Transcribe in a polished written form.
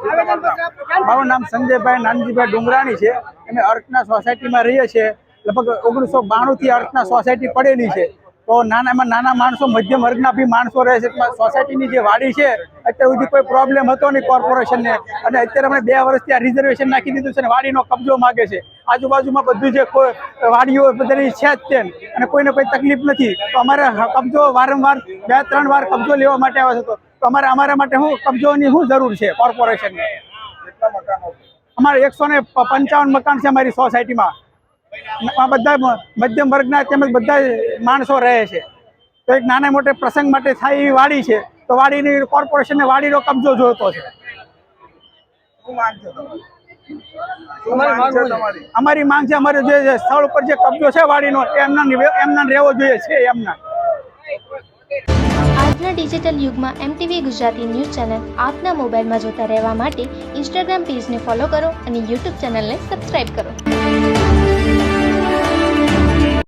મારું નામ સંજયભાઈ નાનજીભાઈ ડુંગરાણી છે। અમે અર્થના સોસાયટીમાં રહીએ છીએ। લગભગ 1992 થી અર્થના સોસાયટી પડેલી છે। તો નાના માણસો મધ્યમ વર્ગના બી માણસો રહે છે। સોસાયટીની જે વાડી છે અત્યાર સુધી કોઈ પ્રોબ્લેમ હતો નહીં કોર્પોરેશનને, અને અત્યારે અમે 2 વર્ષથી આ રિઝર્વેશન નાખી દીધું છે અને વાડીનો કબજો માગે છે। આજુબાજુમાં બધું જે વાડીઓ બધાની છે જ તે, અને કોઈને કોઈ તકલીફ નથી। તો અમારે કબજો વારંવાર 2-3 વાર કબજો લેવા માટે આવે છે। તો અમારા માટે કબજોની શું જરૂર છે કોર્પોરેશનને? અમારે 155 મકાન છે અમારી સોસાયટીમાં। બધા મધ્યમ વર્ગના તેમજ બધા માણસો રહે છે। તો એક નાના મોટે પ્રસંગ માટે થાય એવી વાડી છે, તો વાડીની કોર્પોરેશનને વાડીનો કબજો જોઈતો છે। અમારી માંગ છે, અમારે જે સ્થળ ઉપર જે કબજો છે વાડીનો એમના રહેવો જોઈએ છે એમના। આજના ડિજિટલ યુગમાં MTV ગુજરાતી ન્યૂઝ ચેનલ આપના મોબાઈલમાં જોતા રહેવા માટે ઇન્સ્ટાગ્રામ પેજને ફોલો કરો અને YouTube ચેનલને સબસ્ક્રાઇબ કરો।